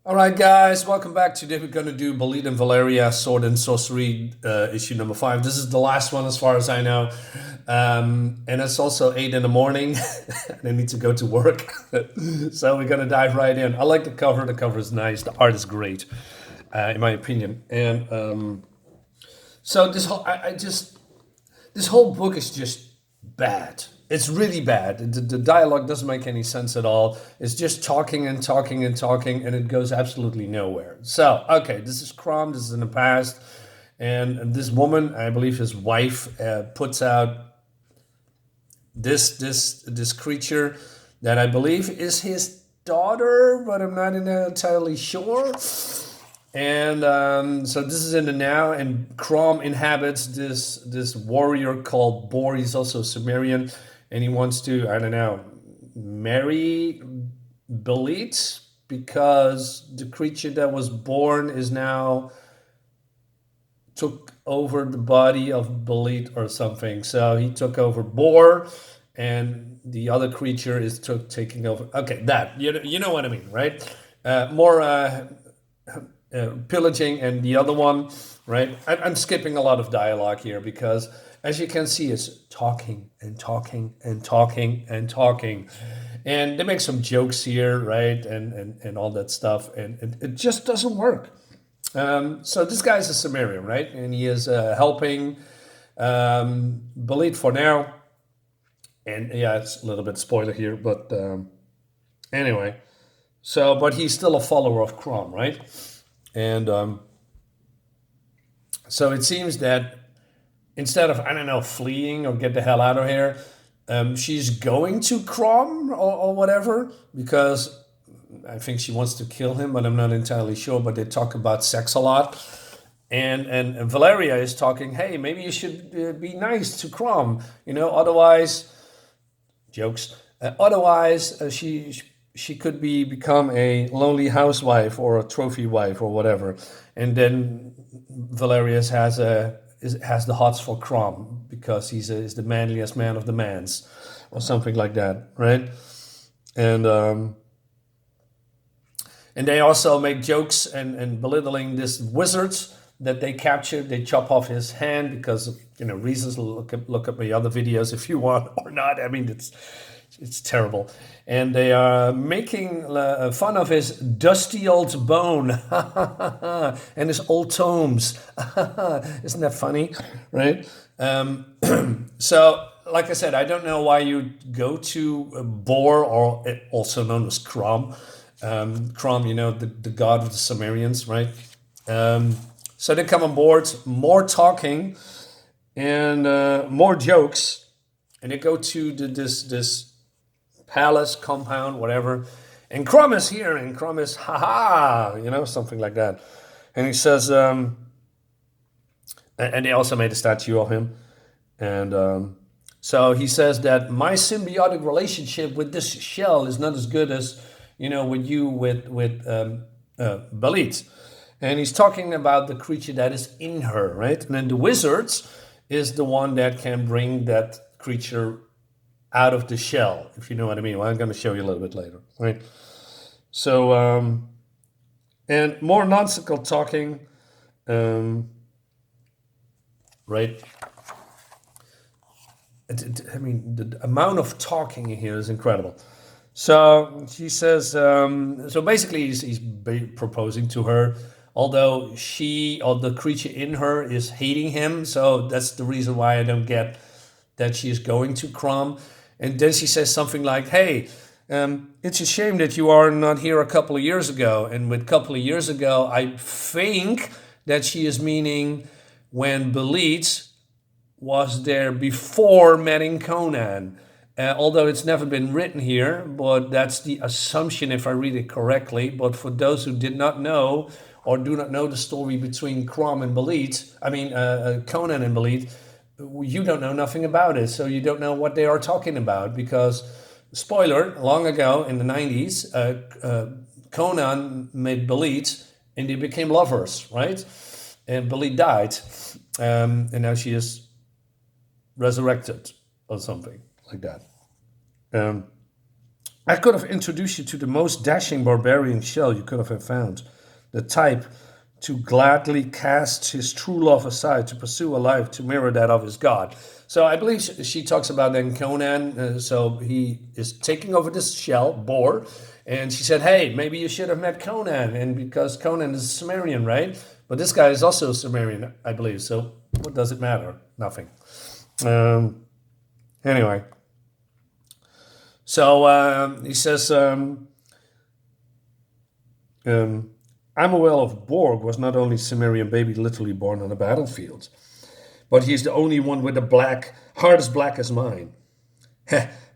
All right, guys, welcome back. Today we're going to do BELIT and Valeria, Sword and Sorcery, issue number 5. This is the last one as far as I know. And it's also 8 in the morning, and I need to go to work. So we're going to dive right in. I like the cover. The cover is nice. The art is great, in my opinion. And so this whole book is just bad. It's really bad. The dialogue doesn't make any sense at all. It's just talking and talking and talking, and it goes absolutely nowhere. So, okay, this is Crom. This is in the past, and this woman, I believe his wife, puts out this creature that I believe is his daughter, but I'm not entirely sure. And so this is in the now, and Crom inhabits this warrior called Bor. He's also Sumerian, and he wants to, I don't know, marry BELIT because the creature that was born is now took over the body of BELIT or something. So he took over Bor, and the other creature is taking over. Okay, that you know what I mean, right? More pillaging, and the other one, right? I'm skipping a lot of dialogue here because, as you can see, it's talking and talking and talking and talking, and they make some jokes here, right? And all that stuff, and it just doesn't work. So this guy's a Sumerian, right? And he is helping BELIT for now. And yeah, it's a little bit spoiler here, but anyway. So, but he's still a follower of Crom, right? And so it seems that instead of, I don't know, fleeing or get the hell out of here, she's going to Crom or whatever, because I think she wants to kill him, but I'm not entirely sure. But they talk about sex a lot. And Valeria is talking, hey, maybe you should be nice to Crom, otherwise, jokes, otherwise she could become a lonely housewife or a trophy wife or whatever. And then Valeria has the hots for Crom because he's the manliest man of the mans or something like that, right? And they also make jokes and belittling this wizard that they captured. They chop off his hand because of reasons. Look up my other videos if you want or not. I mean, it's terrible. And they are making fun of his dusty old bone and his old tomes. Isn't that funny, right? So, like I said, I don't know why you go to Bor, or also known as Crom. Crom, the god of the Sumerians, right? So they come on board, more talking and more jokes, and they go to this palace compound, whatever. And Crom is here, and Crom is, something like that. And he says, and they also made a statue of him. And so he says that my symbiotic relationship with this shell is not as good as, with BELIT. And he's talking about the creature that is in her, right? And then the wizards is the one that can bring that creature out of the shell, if you know what I mean. Well, I'm going to show you a little bit later, right? So, and more nonsensical talking, right? I mean, the amount of talking in here is incredible. So she says, so basically he's proposing to her, although she, or the creature in her, is hating him. So that's the reason why I don't get that she is going to Crom. And then she says something like, hey, it's a shame that you are not here a couple of years ago. And with a couple of years ago, I think that she is meaning when BELIT was there before meeting Conan. Although it's never been written here, but that's the assumption if I read it correctly. But for those who did not know or do not know the story between Crom and BELIT, Conan and BELIT, you don't know nothing about it. So you don't know what they are talking about because, spoiler, long ago in the 90s, Conan met BELIT and they became lovers, right? And BELIT died. And now she is resurrected or something like that. I could have introduced you to the most dashing barbarian shell you could have found. The type to gladly cast his true love aside to pursue a life to mirror that of his god. So I believe she talks about then Conan. So he is taking over this shell, Boar, and she said, hey, maybe you should have met Conan. And because Conan is a Sumerian, right? But this guy is also a Sumerian, I believe. So what does it matter? Nothing. Anyway. So he says, Amuel of Borg was not only Sumerian baby literally born on a battlefield, but he's the only one with a heart as black as mine.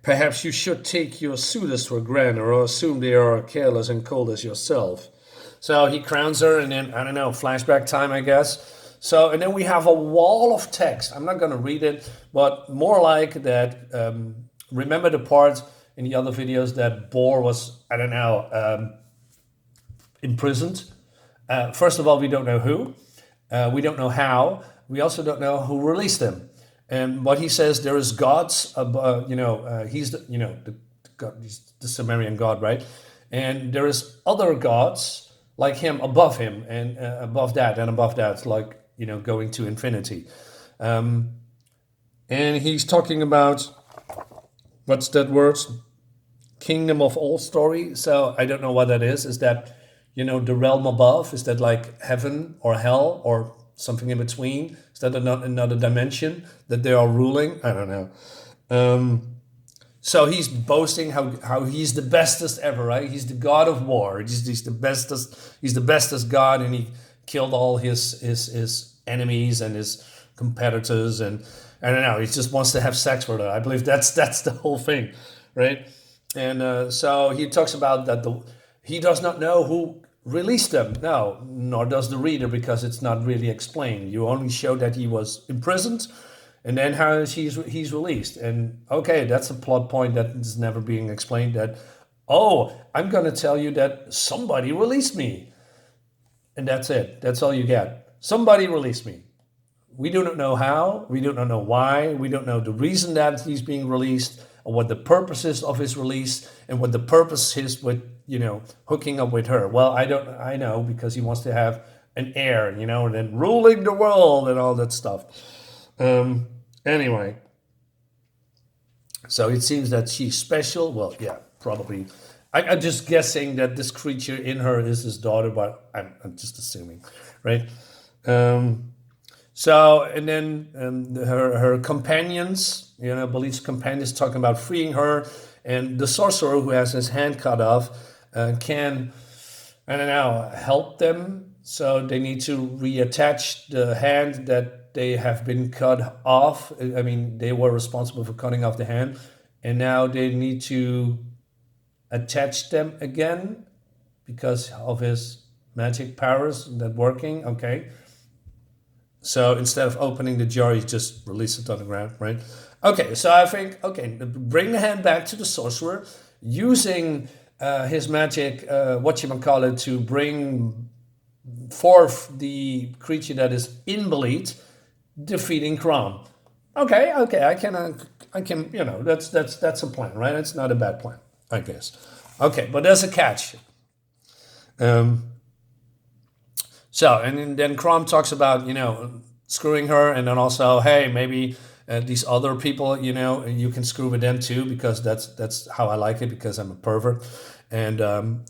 Perhaps you should take your suitors for granted or assume they are careless and cold as yourself. So he crowns her and then, I don't know, flashback time, I guess. So, and then we have a wall of text. I'm not going to read it, but more like that, remember the part in the other videos that Boar was, I don't know, imprisoned. First of all, we don't know who. We don't know how. We also don't know who released him. And what he says, there is gods. He's the god, he's the Sumerian god, right? And there is other gods like him above him, and above that, and above that, like going to infinity. And he's talking about what's that word? Kingdom of all story. So I don't know what that is. Is that the realm above? Is that like heaven or hell or something in between? Is that another dimension that they are ruling? I don't know. So he's boasting how he's the bestest ever, right? He's the god of war. He's the bestest. He's the bestest god, and he killed all his enemies and his competitors, and I don't know. He just wants to have sex with her. I believe that's the whole thing, right? And so he talks about that he does not know who released them. No, nor does the reader, because it's not really explained. You only show that he was imprisoned, and then how he's released. And okay, that's a plot point that is never being explained. That, oh, I'm going to tell you that somebody released me, and that's it. That's all you get. Somebody released me. We do not know how. We do not know why. We don't know the reason that he's being released, or what the purpose is of his release, and what the purpose is with hooking up with her. Well, I know, because he wants to have an heir, and then ruling the world and all that stuff. Anyway, so it seems that she's special. Well, yeah, probably. I'm just guessing that this creature in her is his daughter, but I'm just assuming, right? So, and then her companions, Belit's companions, talking about freeing her, and the sorcerer who has his hand cut off can, I don't know, help them. So they need to reattach the hand that they have been cut off. I mean, they were responsible for cutting off the hand, and now they need to attach them again because of his magic powers that working. Okay. So instead of opening the jar, he just released it on the ground, right? Okay, so I think, bring the hand back to the sorcerer, using his magic, to bring forth the creature that is in Belit, defeating Crom. Okay, I can, that's a plan, right? It's not a bad plan, I guess. Okay, but there's a catch. So, and then Crom talks about, screwing her, and then also, hey, maybe these other people, you can screw with them too, because that's how I like it, because I'm a pervert. And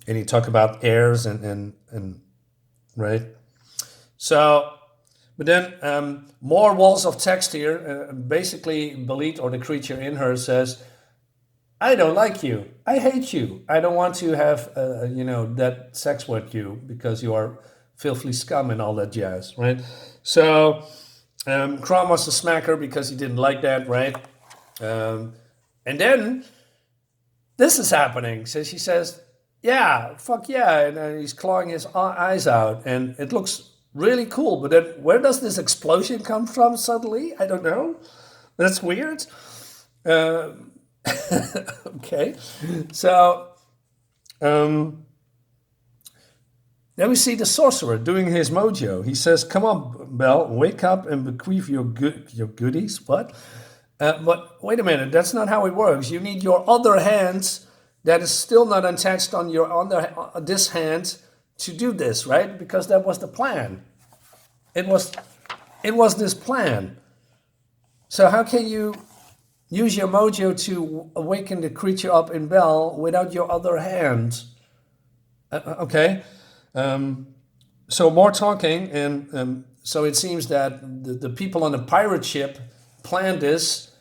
he talk about heirs and right. So, but then more walls of text here. Basically, Belit, or the creature in her, says, I don't like you. I hate you. I don't want to have, that sex with you, because you are filthy scum and all that jazz, right? So Crom wants to smack her because he didn't like that, right? And then this is happening. So she says, yeah, fuck yeah. And he's clawing his eyes out, and it looks really cool. But then where does this explosion come from suddenly? I don't know. That's weird. Okay. So then we see the sorcerer doing his mojo. He says, come on, Belle, wake up and bequeath your goodies. What? But wait a minute, that's not how it works. You need your other hands that is still not attached on your on this hand to do this, right? Because that was the plan. It was this plan. So how can you use your mojo to awaken the creature up in Bel without your other hand? Okay. So more talking, and so it seems that the people on the pirate ship planned this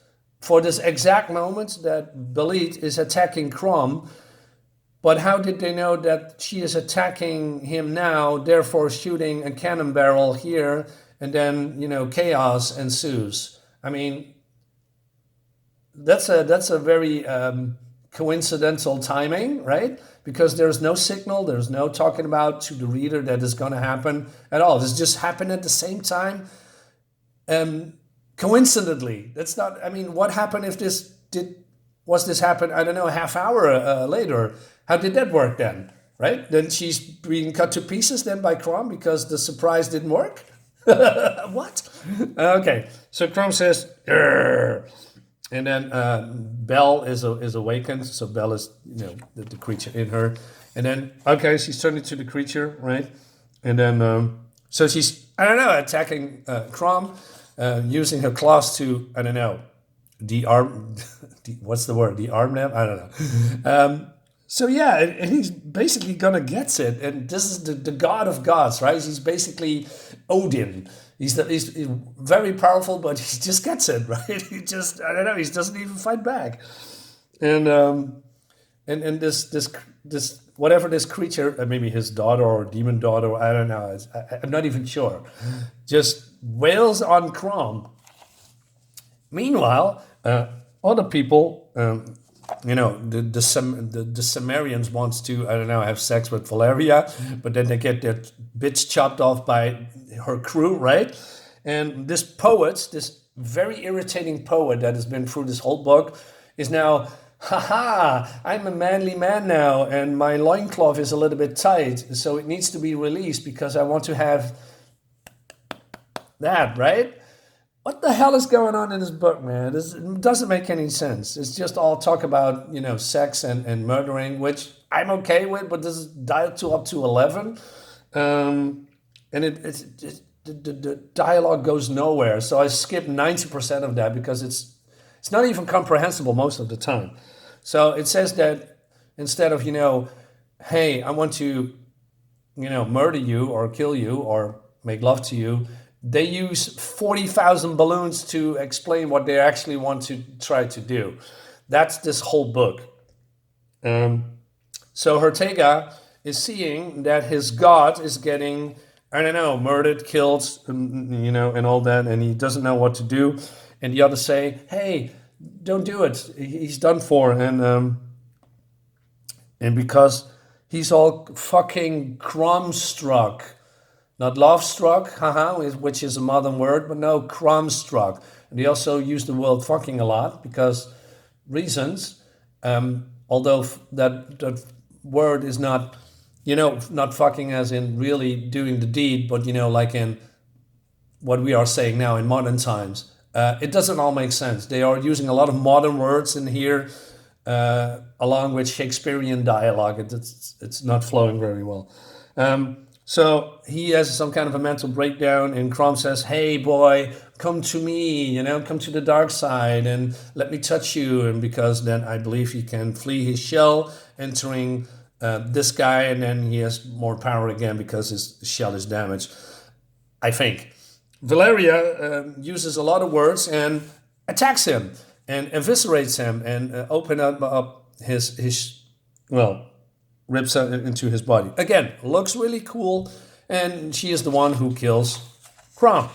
for this exact moment that Belit is attacking Crom. But how did they know that she is attacking him now, therefore shooting a cannon barrel here, and then, chaos ensues? I mean, that's a very coincidental timing, right? Because there's no signal, there's no talking about to the reader that is going to happen at all. This just happened at the same time. Coincidentally, that's not. I mean, what happened if this happened? I don't know, a half hour later. How did that work then? Right? Then she's being cut to pieces then by Crom because the surprise didn't work. What? Okay. So Crom says, "Grr." And then Bel is awakened. So Bel is the creature in her. And then she's turning to the creature, right? And then so she's attacking Crom, using her claws to de-arm. What's the word? De-arm them? I don't know. So yeah, and he's basically gonna get it, and this is the god of gods, right? He's basically Odin. He's very powerful, but he just gets it, right? He just he doesn't even fight back, and this whatever this creature, maybe his daughter or demon daughter, I don't know. I'm not even sure. Just wails on Crom. Meanwhile, other people. The Sumerians wants to, have sex with Valeria, but then they get their bitch chopped off by her crew, right? And this poet, this very irritating poet that has been through this whole book, is now, I'm a manly man now, and my loincloth is a little bit tight, so it needs to be released because I want to have that, right? What the hell is going on in this book, man? It doesn't make any sense. It's just all talk about, sex and murdering, which I'm okay with, but this is dialed to up to 11. And the dialogue goes nowhere. So I skipped 90% of that because it's not even comprehensible most of the time. So it says that instead of, hey, I want to, murder you or kill you or make love to you, they use 40,000 balloons to explain what they actually want to try to do. That's this whole book. So Ortega is seeing that his god is getting, murdered, killed, and all that, and he doesn't know what to do. And the others say, hey, don't do it. He's done for. And because he's all fucking Crom-struck, not love-struck, which is a modern word, but no, Crom-struck. And they also use the word fucking a lot because reasons, although that word is not, not fucking as in really doing the deed, but, like in what we are saying now in modern times. It doesn't all make sense. They are using a lot of modern words in here, along with Shakespearean dialogue. It's not flowing very well. So he has some kind of a mental breakdown, and Crom says, hey, boy, come to me, come to the dark side and let me touch you. And because then I believe he can flee his shell, entering this guy, and then he has more power again because his shell is damaged, I think. Valeria uses a lot of words and attacks him and eviscerates him and open up his rips into his body. Again, looks really cool, and she is the one who kills Crom.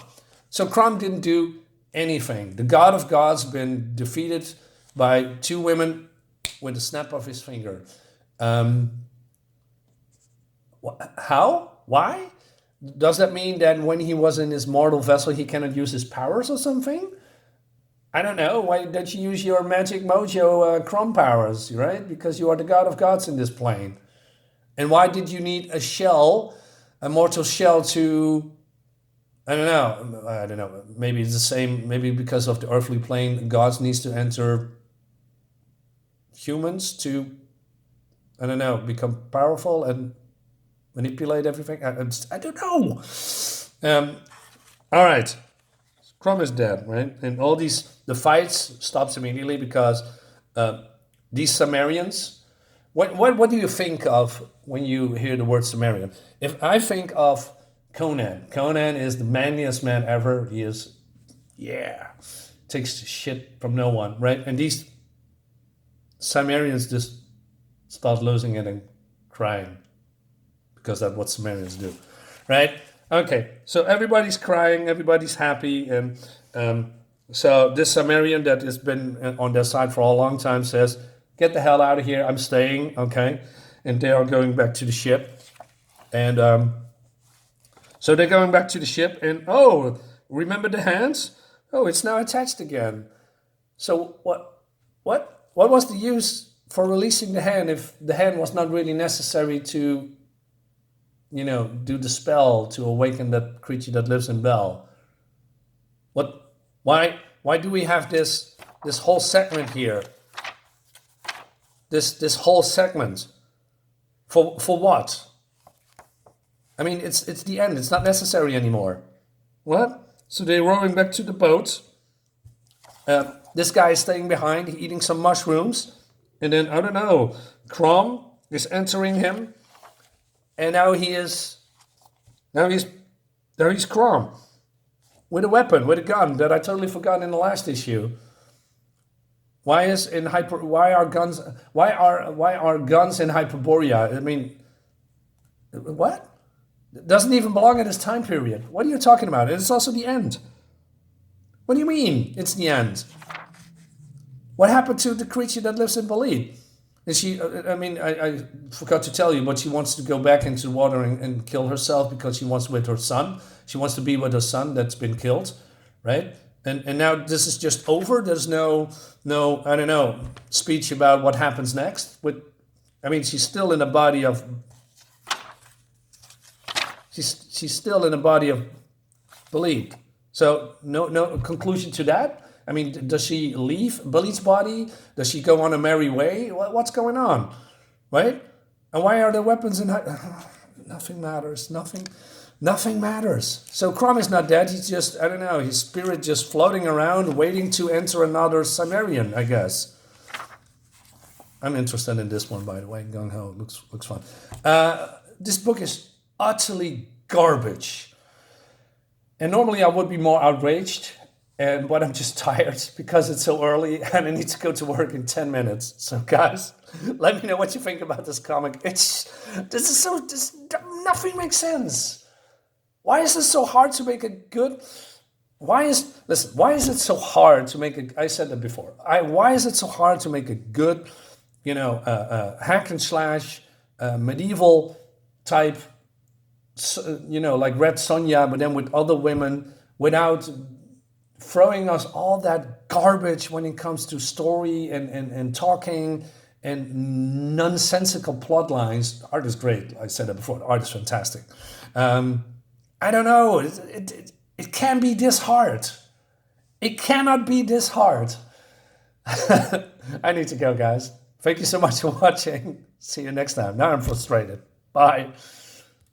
So Crom didn't do anything. The god of gods been defeated by two women with a snap of his finger. How? Why? Does that mean that when he was in his mortal vessel, he cannot use his powers or something? I don't know. Why don't you use your magic mojo Crom powers, right? Because you are the god of gods in this plane. And why did you need a shell, a mortal shell to, I don't know. Maybe it's the same, maybe because of the earthly plane, gods needs to enter humans to I don't know, become powerful and manipulate everything. I don't know. All right, Crumb is dead, right? And all the fights stops immediately because these Sumerians. What do you think of when you hear the word Sumerian? If I think of Conan is the manliest man ever. He is, yeah, takes shit from no one, right? And these Sumerians just start losing it and crying because that's what Sumerians do, right? Okay, so everybody's crying, everybody's happy, and so this Sumerian that has been on their side for a long time says, "Get the hell out of here! I'm staying." Okay, and they are going back to the ship, and so they're going back to the ship, and oh, remember the hands? Oh, it's now attached again. So what was the use for releasing the hand if the hand was not really necessary to, do the spell to awaken that creature that lives in Bel? Why do we have this whole segment here? This whole segment for what? I mean, it's the end. It's not necessary anymore. What? So they're rowing back to the boat. This guy is staying behind, eating some mushrooms, and then I don't know. Crom is entering him, and now he's Crom with a weapon, with a gun that I totally forgot in the last issue. Why are guns in Hyperborea? I mean, what? It doesn't even belong in this time period. What are you talking about? It's also the end. What do you mean it's the end? What happened to the creature that lives in BELIT? Is she? I forgot to tell you, but she wants to go back into the water and kill herself because she wants with her son. She wants to be with her son that's been killed, right? And now this is just over. There's no I don't know, speech about what happens next. She's still in the body of. She's still in the body of BELIT. So no conclusion to that. I mean, does she leave BELIT's body? Does she go on a merry way? What's going on, right? And why are there weapons in? Nothing matters. Nothing matters. So Crom is not dead. He's just, I don't know, his spirit just floating around, waiting to enter another Sumerian, I guess. I'm interested in this one, by the way. Gung Ho looks fun. This book is utterly garbage. And normally I would be more outraged, but I'm just tired because it's so early and I need to go to work in 10 minutes. So guys, let me know what you think about this comic. Nothing makes sense. Why is it so hard to make a good? Why is it so hard to make a? I said that before. Why is it so hard to make a good, hack and slash, medieval type, like Red Sonja, but then with other women, without throwing us all that garbage when it comes to story and talking and nonsensical plot lines. Art is great. I said that before. Art is fantastic. I don't know. It can't be this hard. It cannot be this hard. I need to go, guys. Thank you so much for watching. See you next time. Now I'm frustrated. Bye.